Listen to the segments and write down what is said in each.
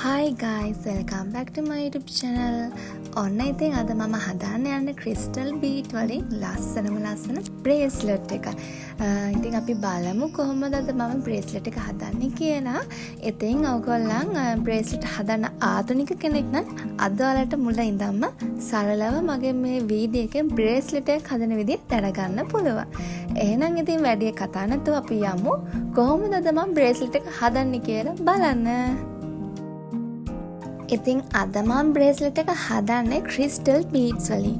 Hi guys, welcome back to my YouTube channel. ඔන්න ඉතින් අද මම හදාන්න යන්නේ ක්‍රිස්ටල් බීට් වලින් ලස්සන බ්‍රේස්ලට් එක. ඉතින් අපි බලමු කොහොමද අද මම බ්‍රේස්ලට් එක හදන්නේ කියලා. ඉතින් ඔයගොල්ලන් බ්‍රේස්ලට් හදන්න ආධුනික කෙනෙක් නම් අද ඔයාලට මුල ඉඳන්ම සරලව මගේ මේ වීඩියෝ එකෙන් බ්‍රේස්ලට් එක හදන විදිහ දැනගන්න පුළුවන්. එහෙනම් ඉතින් වැඩි කතා නැතුව අපි යමු කොහොමද අද මම බ්‍රේස්ලට් එක හදන්නේ කියලා බලන්න. ඉතින් අද මම බ්‍රේස්ලට් එක හදන්නේ ක්‍රිස්ටල් බීඩ්ස් වලින්.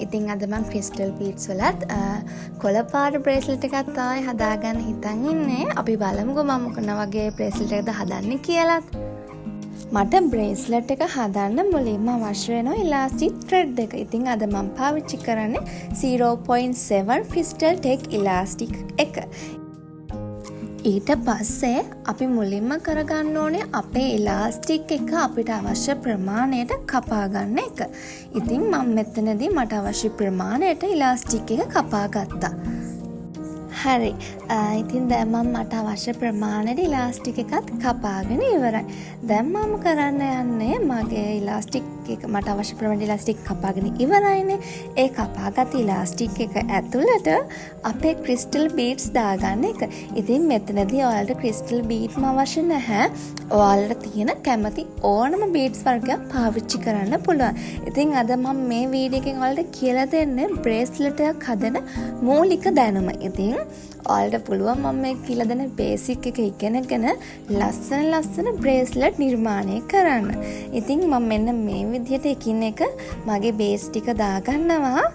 ඉතින් අද මම ක්‍රිස්ටල් බීඩ්ස් වලත් කොළ පාට බ්‍රේස්ලට් එකක් තමයි හදාගන්න හිතන් ඉන්නේ. අපි බලමුකෝ මම මොන වගේ බ්‍රේස්ලට් එකක්ද හදන්නේ කියලාත්. මට බ්‍රේස්ලට් එක හදන්න මුලින්ම අවශ්‍ය වෙනවා ඉලාස්ටික් ත්‍රෙඩ් එක. ඉතින් අද මම පාවිච්චි කරන්නේ 0.7 ක්‍රිස්ටල් ටෙක් ඉලාස්ටික් එක. ඊට පස්සේ අපි මුලින්ම කරගන්න ඕනේ අපේ ඉලාස්ටික් එක අපිට අවශ්‍ය ප්‍රමාණයට කපා ගන්න එක. ඉතින් මම මෙතනදී මට අවශ්‍ය ප්‍රමාණයට ඉලාස්ටික් එක කපා ගත්තා. හරි. ඉතින් දැන් මට අවශ්‍ය ප්‍රමාණයට ඉලාස්ටික් එකත් කපාගෙන ඉවරයි. දැන් මම කරන්න යන්නේ මගේ ඉලාස්ටික් එක මට අවශ්‍ය ප්‍රමාණයට ඉලාස්ටික් කපාගෙන ඉවරයිනේ. ඒ කපාගත් ඉලාස්ටික් එක ඇතුළට අපේ ක්‍රිස්ටල් බීඩ්ස් දාගන්න එක. ඉතින් මෙතනදී ඔයාලට ක්‍රිස්ටල් බීඩ්ම අවශ්‍ය නැහැ. ඔයාලට තියෙන කැමති ඕනම බීඩ්ස් වර්ගයක් පාවිච්චි කරන්න පුළුවන්. ඉතින් අද මම මේ වීඩියෝ එකෙන් ඔයාලට කියලා දෙන්නේ බ්‍රේස්ලට් එකක් හදන මූලික දැනුම. ඉතින් ඔයාලට පුළුවන් මම මේ කියලා දෙන බේසික් එක ඉගෙනගෙන ලස්සන බ්‍රේස්ලට් නිර්මාණය කරන්න. ඉතින් මම මෙන්න මේ විදිහට එකින් එක මගේ බේස් ටික දාගන්නවා.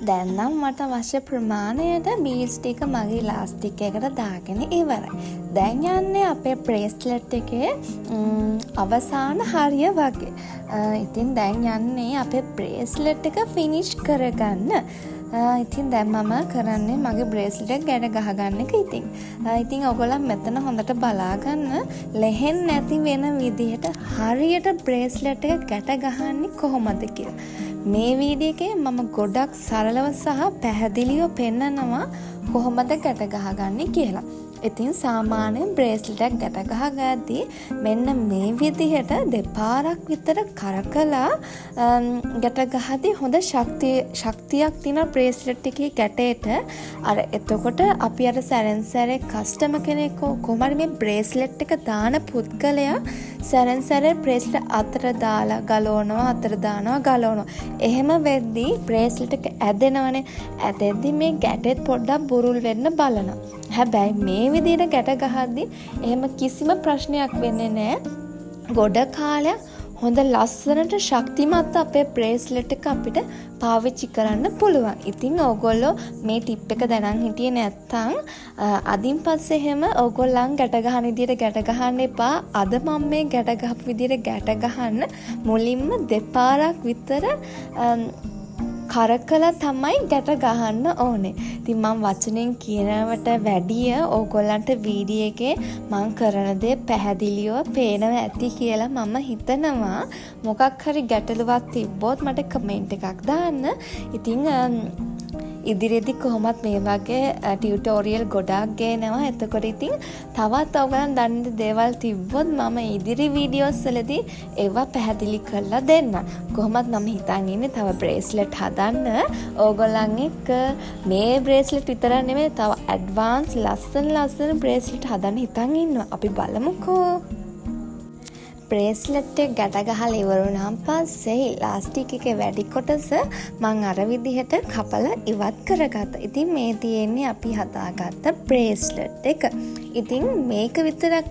දැන් නම් මට අවශ්‍ය ප්‍රමාණයට බීඩ්ස් ටික මගේ ඉලාස්ටික් එකට දාගෙන ඉවරයි. දැන් යන්නේ අපේ බ්‍රේස්ලට් එකේ අවසාන හරිය වගේ. ඉතින් දැන් යන්නේ අපේ බ්‍රේස්ලට් එක ෆිනිෂ් කරගන්න. ඉතින් දැන් මම කරන්නේ මගේ බ්‍රේස්ලට් එක ගැට ගහගන්න එක. ඉතින් ඔයගොල්ලන් මෙතන හොඳට බලාගන්න ලෙහෙන් නැති වෙන විදිහට හරියට බ්‍රේස්ලට් එක ගැට ගහන්නේ කොහොමද කියලා. මේ වීඩියෝ එකේ මම ගොඩක් සරලව සහ පැහැදිලිව පෙන්නනවා කොහොමද ගැට ගහගන්නේ කියලා. ඉතින් සාමාන්‍යයෙන් බ්‍රේස්ලට් එකක් ගැට ගහගද්දී මෙන්න මේ විදිහට දෙපාරක් විතර කරකලා ගැට ගහද්දී හොඳ ශක්තියක් තියෙන බ්‍රේස්ලට් එකේ ගැටේට අර එතකොට අපි අර සැරෙන් සැරේ කස්ටමර් කෙනෙක් කොහොම හරි මේ බ්‍රේස්ලට් එක දාන පුද්ගලයා සැරෙන් සැරේ බ්‍රේස්ලට් අතර දාලා ගලවනවා. එහෙම වෙද්දී බ්‍රේස්ලට් එක ඇදෙනවනේ. ඇදෙද්දී මේ ගැටෙත් පොඩ්ඩක් බුරුල් වෙන්න බලනවා. හැබැයි මේ විදිහට ගැට ගහද්දී එහෙම කිසිම ප්‍රශ්නයක් වෙන්නේ නැහැ. ගොඩ කාලයක් හොඳ ලස්සනට ශක්තිමත් අපේ බ්‍රේස්ලට් එක අපිට පාවිච්චි කරන්න පුළුවන්. ඉතින් ඕගොල්ලෝ මේ ටිප් එක දැනන් හිටියේ නැත්තම් අදින් පස්සේ එහෙම ඕගොල්ලන් ගැට ගහන විදිහට ගැට ගහන්න එපා. අද මම මේ ගැට ගහපු විදිහට ගැට ගහන්න මුලින්ම දෙපාරක් විතර කරකලා තමයි ගැට ගහන්න ඕනේ. ඉතින් මම වචනෙන් කියනවට වැඩිය ඕගොල්ලන්ට වීඩියෝ එකේ මම කරන දේ පැහැදිලිව පේනවා ඇති කියලා මම හිතනවා. මොකක් හරි ගැටලුවක් තිබ්බොත් මට කමෙන්ට් එකක් දාන්න. ඉතින් ඉදිරියේදී කොහොමත් මේ වගේ ටියුටෝරියල් ගොඩාක් ගේනවා. එතකොට ඉතින් තවත් ඔයගලන් දන්න දේවල් තිබ්බොත් මම ඉදිරි වීඩියෝස් වලදී ඒවා පැහැදිලි කරලා දෙන්න. කොහොමත් මම හිතන් ඉන්නේ තව බ්‍රේස්ලට් හදන්න. ඕගොල්ලන් එක්ක මේ බ්‍රේස්ලට් විතර නෙමෙයි තව ඇඩ්වාන්ස් ලස්සන බ්‍රේස්ලට් හදන්න හිතන් ඉන්නවා. අපි බලමුකෝ. බ්‍රේස්ලට් එක ගැට ගහලා ඉවරුනාන් පස්සේ ඉලාස්ටික් එකේ වැඩි කොටස මම අර විදිහට කපලා ඉවත් කරගත්තා. ඉතින් මේ තියෙන්නේ අපි හදාගත්ත බ්‍රේස්ලට් එක. ඉතින් මේක විතරක්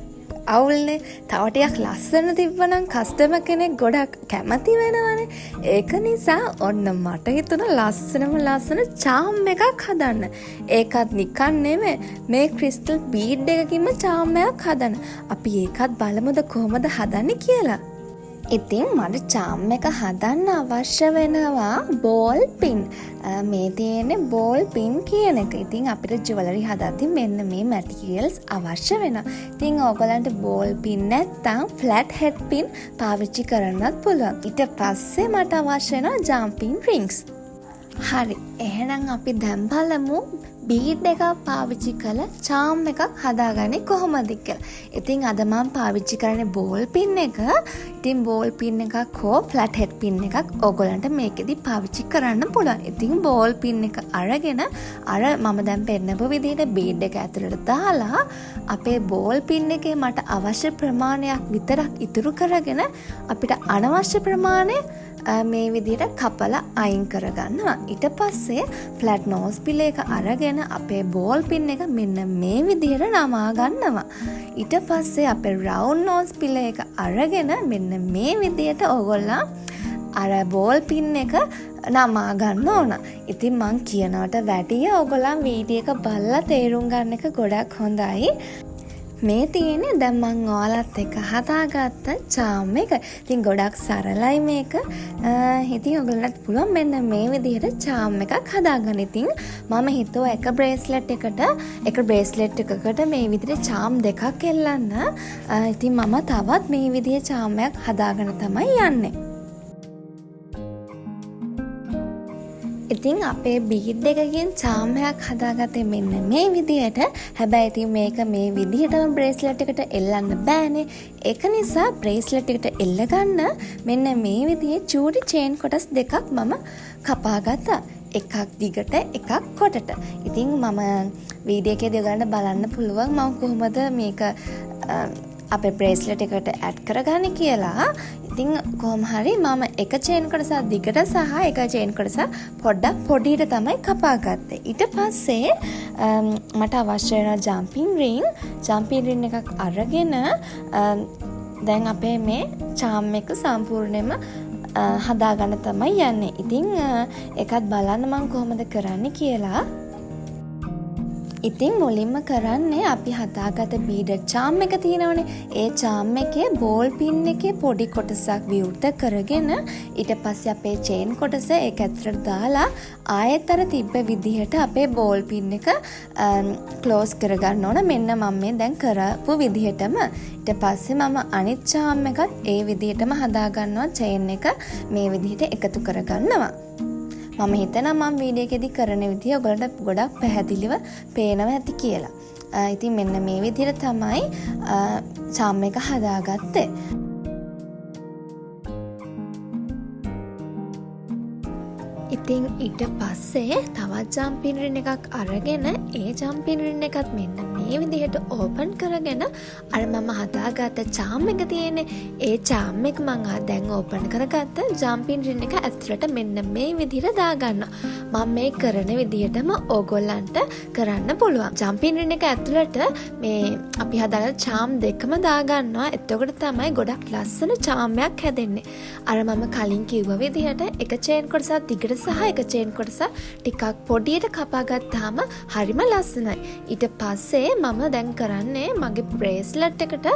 අවුල්නේ. තව ටිකක් ලස්සන තිබ්බනම් කස්ටමර් කෙනෙක් ගොඩක් කැමති වෙනවනේ. ඒක නිසා ඔන්න මට හිතුණා ලස්සන චාම් එකක් හදන්න. ඒකත් නිකන් නෙමෙයි. මේ ක්‍රිස්ටල් බීඩ් එකකින්ම චාම් එකක් හදන්න. අපි ඒකත් බලමුද කොහොමද හදන්නේ කියලා. ඉතින් මට චාම් එක හදන්න අවශ්‍ය වෙනවා බෝල් පින්. මේ තියෙන්නේ බෝල් පින් කියන එක. ඉතින් අපිට ජුවලරි හදද්දි මෙන්න මේ මැටීරියල්ස් අවශ්‍ය වෙනවා. ඉතින් ඕගලන්ට බෝල් පින් නැත්තම් ෆ්ලැට් හෙඩ් පින් පාවිච්චි කරන්නත් පුළුවන්. ඊට පස්සේ මට අවශ්‍ය වෙනවා ජම්පින් රින්ග්ස්. හරි. එහෙනම් අපි දැන් බලමු බීඩ් එකක් පාවිච්චි කළ චාම් එකක් හදාගන්නේ කොහොමද කියලා. ඉතින් අද මම පාවිච්චි කරන්නේ බෝල් පින් එක. ඉතින් බෝල් පින් එකක් හෝ ෆ්ලැට් හෙඩ් පින් එකක් ඕගොල්ලන්ට මේකෙදි පාවිච්චි කරන්න පුළුවන්. ඉතින් බෝල් පින් එක අරගෙන අර මම දැන් පෙන්නපු විදිහට බීඩ් එක ඇතුළට දාලා අපේ බෝල් පින් එකේ මට අවශ්‍ය ප්‍රමාණයක් විතරක් ඉතුරු කරගෙන අපිට අනවශ්‍ය ප්‍රමාණය මේ විදිහට කපලා අයින් කරගන්නවා. ඊට පස්සේ ෆ්ලැට් නෝස් පිල් එක අරගෙන අපේ බෝල් පින් එක මෙන්න මේ විදිහට නමා ගන්නවා. ඊට පස්සේ අපේ රවුන්ඩ් නෝස් පිල් එක අරගෙන මෙන්න මේ විදිහට ඕගොල්ලෝ අර බෝල් පින් එක නමා ගන්න ඕන. ඉතින් මං කියනවට වැඩිය ඕගොල්ලන් වීඩියෝ එක බලලා තේරුම් ගන්න එක ගොඩක් හොඳයි. මේ තියෙන්නේ දැන් මං ඔයාලත් එක්ක හදාගත්ත චාම් එක. ඉතින් ගොඩක් සරලයි මේක. ඉතින් ඔයගොල්ලන්ට පුළුවන් මෙන්න මේ විදිහට චාම් එකක් හදාගන්න. ඉතින් මම හිතුවා එක බ්‍රේස්ලට් එකකට මේ විදිහට චාම් දෙකක් එල්ලන්න. ඉතින් මම තවත් මේ විදිහේ චාම් එකක් හදාගෙන තමයි යන්නේ. ඉතින් අපේ බීඩ් එකකින් චාම් එකක් හදාගත්තේ මෙන්න මේ විදිහට. හැබැයි ඉතින් මේක මේ විදිහටම බ්‍රේස්ලට් එකට එල්ලන්න බෑනේ. ඒක නිසා බ්‍රේස්ලට් එකට එල්ල ගන්න මෙන්න මේ විදිහේ චූටි චේන් කොටස් දෙකක් මම කපා ගත්තා. එකක් දිගට එකක් කොටට. ඉතින් මම වීඩියෝ එකේදී ඔයගලන්ට බලන්න පුළුවන් මම කොහොමද මේක අපේ බ්‍රේස්ලට් එකට ඇඩ් කරගන්නේ කියලා. ඉතින් කොහොම හරි මම එක චේන් කොටස දිගට සහ එක චේන් කොටස පොඩ්ඩක් පොඩියට තමයි කපා ගත්තේ. ඊට පස්සේ මට අවශ්‍ය වෙන ජම්පින් රින් එකක් අරගෙන දැන් අපේ මේ චාම් එක සම්පූර්ණයෙන්ම හදාගන්න තමයි යන්නේ. ඉතින් ඒකත් බලන්න මම කොහොමද කරන්නේ කියලා. ඉතින් මුලින්ම කරන්නේ අපි හදාගත බීඩ් චාම් එක තියෙනවනේ. ඒ චාම් එකේ බෝල් පින් එකේ පොඩි කොටසක් විවෘත කරගෙන ඊට පස්සේ අපේ චේන් කොටස ඒක ඇතුළට දාලා ආයෙත් අර තිබ්බ විදිහට අපේ බෝල් පින් එක ක්ලෝස් කරගන්න ඕන. මෙන්න මම මේ දැන් කරපු විදිහටම. ඊට පස්සේ මම අනිත් චාම් එකත් ඒ විදිහටම හදාගන්නවා. චේන් එක මේ විදිහට එකතු කරගන්නවා. මම හිතනවා මම වීඩියෝ එකේදී කරන විදිය ඔයගලන්ට ගොඩක් පැහැදිලිව පේනවා ඇති කියලා. ඉතින් මෙන්න මේ විදිහට තමයි චාම් එක හදාගත්තේ. ඉතින් ඊට පස්සේ තවත් ජම්පින් රින් එකක් අරගෙන ඒ ජම්පින් රින් එකත් මෙන්න මේ විදිහට ඕපන් කරගෙන අර මම හදාගත්ත චාම් එක තියෙන්නේ. ඒ චාම් එක මම දැන් ඕපන් කරගත්ත ජම්පින් රින් එක ඇතුළට මෙන්න මේ විදිහට දාගන්නවා. මම මේ කරන විදිහටම ඕගොල්ලන්ට කරන්න පුළුවන්. ජම්පින් රින් එක ඇතුළට මේ අපි හදාගත්ත චාම් දෙකම දාගන්නවා. එතකොට තමයි ගොඩක් ලස්සන චාම්යක් හැදෙන්නේ. අර මම කලින් කිව්ව විදිහට එක චේන් කොටසක් දිගට සහ එක චේන් කොටස ටිකක් පොඩියට කපා ගත්තාම හරිම ලස්සනයි. ඊට පස්සේ මම දැන් කරන්නේ මගේ බ්‍රේස්ලට් එකට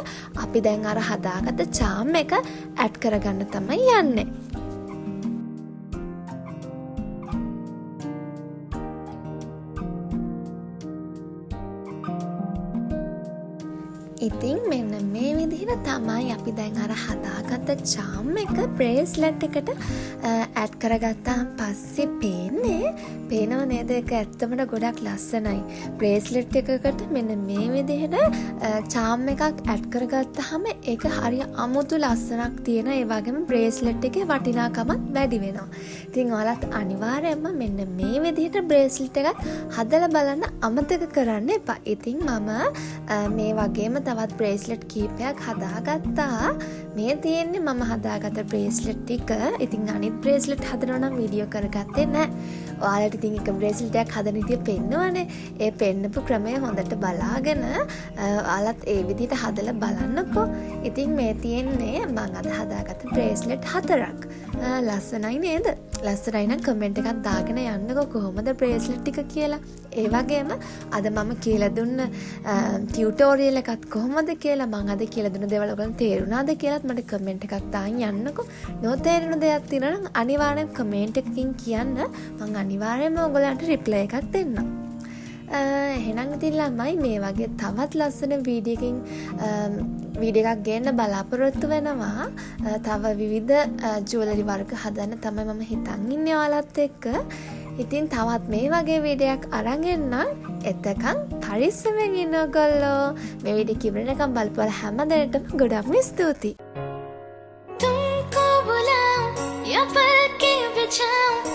අපි දැන් අර හදාගත්ත චාම් එක ඇඩ් කරගන්න තමයි යන්නේ. ඉතින් මෙන්න මේ විදිහට තමයි අපි දැන් අර හදාගත්ත චාම් එක බ්‍රේස්ලට් එකට ඇඩ් කරගත්තාන් පස්සේ පේනව නේද? ඒක ඇත්තටම ගොඩක් ලස්සනයි. බ්‍රේස්ලට් එකකට මෙන්න මේ විදිහට චාම් එකක් ඇඩ් කරගත්තාම ඒක හරිය අමුතු ලස්සනක් තියෙන. ඒ වගේම බ්‍රේස්ලට් එකේ වටිනාකමත් වැඩි වෙනවා. ඉතින් ඔයාලත් අනිවාර්යයෙන්ම මෙන්න මේ විදිහට බ්‍රේස්ලට් එකක් හදලා බලන්න අමතක කරන්න එපා. ඉතින් මම මේ වගේම තවත් බ්‍රේස්ලට් කීපයක් හදාගත්තා. මේ තියෙන්නේ මම හදාගත්ත බ්‍රේස්ලට් ටික. ඉතින් අනිත් බ්‍රේස්ලට් හදනවා නම් වීඩියෝ කරගත්තේ නැහැ. ඔයාලට ඉතින් එක බ්‍රේස්ලට් එකක් හදන විදිය පෙන්නවනේ. ඒ පෙන්නපු ක්‍රමය හොඳට බලාගෙන ඔයාලත් ඒ විදිහට හදලා බලන්නකෝ. ඉතින් මේ තියෙන්නේ මම අද හදාගත්ත බ්‍රේස්ලට් 4ක්. ලස්සනයි නේද? ලස්සනයි නම් කමෙන්ට් එකක් දාගෙන යන්නකෝ කොහොමද බ්‍රේස්ලට් ටික කියලා. ඒ වගේම අද මම කියලා දුන්න ටියුටෝරියල් එකත් කොහොමද කියලා මම අද කියලා දුන්න දේවල් ඔයගොල්ලන්ට තේරුණාද කියලාත් මට කමෙන්ට් එකක් දාන්න යන්නකෝ. නොතේරෙන දෙයක් තියෙනවා නම් අනිවාර්යෙන් කමෙන්ට් එකකින් කියන්න. මම අනිවාර්යෙන්ම ඔයගොල්ලන්ට රිප්ලයි එකක් දෙන්නම්. එහෙනම් ඉතින් ළමයි මේ වගේ තවත් ලස්සන වීඩියෝ එකක් ගේන්න බලාපොරොත්තු වෙනවා. තව විවිධ ජුවලරි වර්ග හදන්න තමයි මම හිතන් ඉන්නේ ඔයාලත් එක්ක. ඉතින් තවත් මේ වගේ වීඩියෝ එකක් අරන් එන්නම්. එතකන් පරිස්සමෙන් ඉන්න ඔයගොල්ලෝ. මේ වීඩියෝ කිව්වනකම් බලපුවා හැම දෙයකටම ගොඩක්ම ස්තුතියි. तुमको बुलाऊं या पल के बिछाऊं